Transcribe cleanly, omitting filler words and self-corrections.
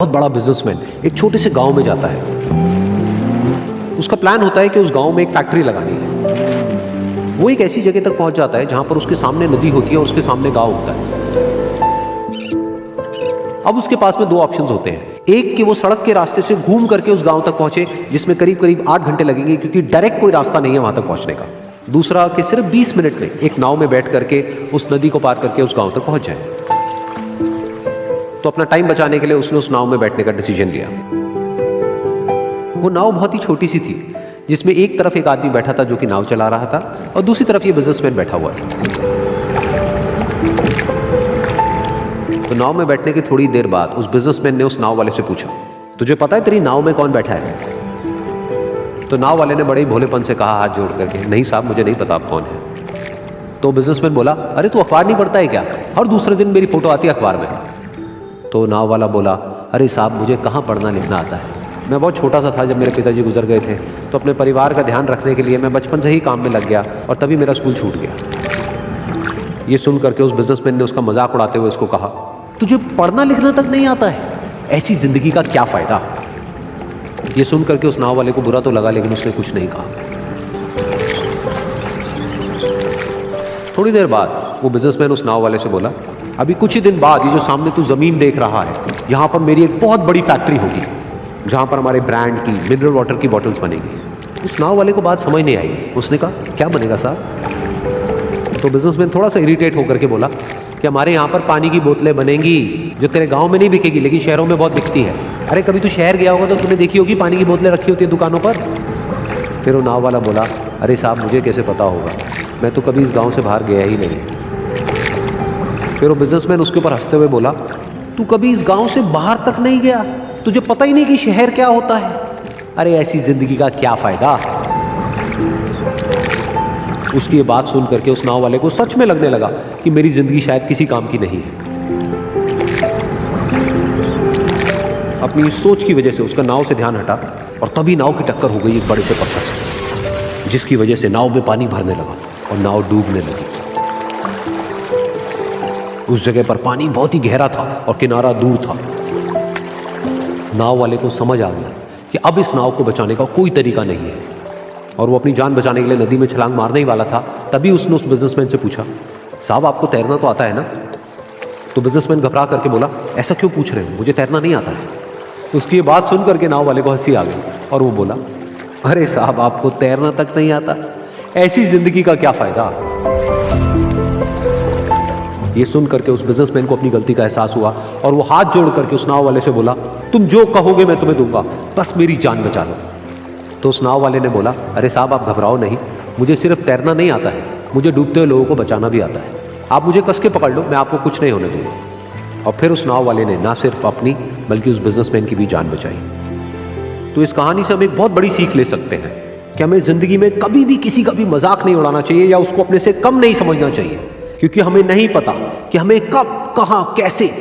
बहुत बड़ा बिजनेसमैन एक छोटे से गांव में जाता है। उसका प्लान होता है कि उस गांव में एक फैक्ट्री लगानी है। वो एक ऐसी जगह तक पहुंच जाता है जहां पर उसके सामने नदी होती है और उसके सामने गांव होता है। अब उसके पास में दो ऑप्शंस होते हैं, एक कि वो सड़क के रास्ते से घूम करके उस गांव तक पहुंचे जिसमें करीब करीब 8 घंटे लगेंगे क्योंकि डायरेक्ट कोई रास्ता नहीं है वहां तक पहुंचने का। दूसरा कि सिर्फ 20 मिनट में एक नाव में बैठ करके उस नदी को पार करके उस गांव तक पहुंच जाए। तो अपना टाइम बचाने के लिए उसने उस नाव में बैठने का डिसीजन लिया। वो नाव बहुत ही छोटी सी थी जिसमें एक तरफ एक आदमी बैठा था जो कि नाव चला रहा था और दूसरी तरफ ये बिजनेसमैन बैठा हुआ था। तो नाव में बैठने की थोड़ी देर बाद उस बिजनेसमैन ने उस नाव वाले से पूछा, तुझे पता है तेरी नाव में कौन बैठा है? तो नाव वाले ने बड़े ही भोलेपन से कहा हाथ जोड़ करके, नहीं साहब मुझे नहीं पता आप कौन है। तो बिजनेसमैन बोला, अरे तू अखबार नहीं पढ़ता है क्या? हर दूसरे दिन मेरी फोटो आती है अखबार में। तो नाव वाला बोला, अरे साहब मुझे कहाँ पढ़ना लिखना आता है, मैं बहुत छोटा सा था जब मेरे पिताजी गुजर गए थे, तो अपने परिवार का ध्यान रखने के लिए मैं बचपन से ही काम में लग गया और तभी मेरा स्कूल छूट गया। ये सुन करके उस बिजनेसमैन ने उसका मजाक उड़ाते हुए उसको कहा, तुझे पढ़ना लिखना तक नहीं आता है, ऐसी जिंदगी का क्या फायदा? ये सुन करके उस नाव वाले को बुरा तो लगा लेकिन उसने कुछ नहीं कहा। थोड़ी देर बाद वो बिजनेसमैन उस नाव वाले से बोला, अभी कुछ ही दिन बाद ये जो सामने तू जमीन देख रहा है, यहां पर मेरी एक बहुत बड़ी फैक्ट्री होगी जहां पर हमारे ब्रांड की मिनरल वाटर की बॉटल्स बनेगी। उस नाव वाले को बात समझ नहीं आई। उसने कहा, क्या बनेगा साहब? तो बिजनेसमैन थोड़ा सा इरिटेट होकर के बोला कि हमारे यहाँ पर पानी की बोतलें बनेंगी जो तेरे गांव में नहीं बिकेगी लेकिन शहरों में बहुत बिकती है। अरे कभी तू शहर गया होगा तो तूने देखी होगी पानी की बोतलें रखी होती है दुकानों पर। फिर वो नाव वाला बोला, अरे साहब मुझे कैसे पता होगा, मैं तो कभी इस गाँव से बाहर गया ही नहीं। फिर वो बिजनेसमैन उसके ऊपर हंसते हुए बोला, तू कभी इस गांव से बाहर तक नहीं गया, तुझे पता ही नहीं कि शहर क्या होता है? अरे ऐसी जिंदगी का क्या फायदा? उसकी ये बात सुन करके उस नाव वाले को सच में लगने लगा कि मेरी जिंदगी शायद किसी काम की नहीं है। अपनी इस सोच की वजह से उसका नाव से ध्यान हटा और तभी नाव की टक्कर हो गई एक बड़े से पत्थर से, जिसकी वजह से नाव में पानी भरने लगा और नाव डूबने लगी। उस जगह पर पानी बहुत ही गहरा था और किनारा दूर था। नाव वाले को समझ आ गया कि अब इस नाव को बचाने का कोई तरीका नहीं है और वो अपनी जान बचाने के लिए नदी में छलांग मारने ही वाला था। तभी उसने उस बिजनेसमैन से पूछा, साहब आपको तैरना तो आता है ना? तो बिजनेसमैन घबरा करके बोला, ऐसा क्यों पूछ रहे हो, मुझे तैरना नहीं आता है। उसकी ये बात सुन करके नाव वाले को हंसी आ गई और वो बोला, अरे साहब आपको तैरना तक नहीं आता, ऐसी जिंदगी का क्या फायदा? ये सुन करके उस बिजनेसमैन को अपनी गलती का एहसास हुआ और वो हाथ जोड़ करके उस नाव वाले से बोला, तुम जो कहोगे मैं तुम्हें दूंगा, बस मेरी जान बचा लो। तो उस नाव वाले ने बोला, अरे साहब आप घबराओ नहीं, मुझे सिर्फ तैरना नहीं आता है, मुझे डूबते हुए लोगों को बचाना भी आता है। आप मुझे कस के पकड़ लो, मैं आपको कुछ नहीं होने दूंगा। और फिर उस नाव वाले ने ना सिर्फ अपनी बल्कि उस बिजनेसमैन की भी जान बचाई। तो इस कहानी से हम एक बहुत बड़ी सीख ले सकते हैं कि हमें जिंदगी में कभी भी किसी का भी मजाक नहीं उड़ाना चाहिए या उसको अपने से कम नहीं समझना चाहिए, क्योंकि हमें नहीं पता कि हमें कब कहां कैसे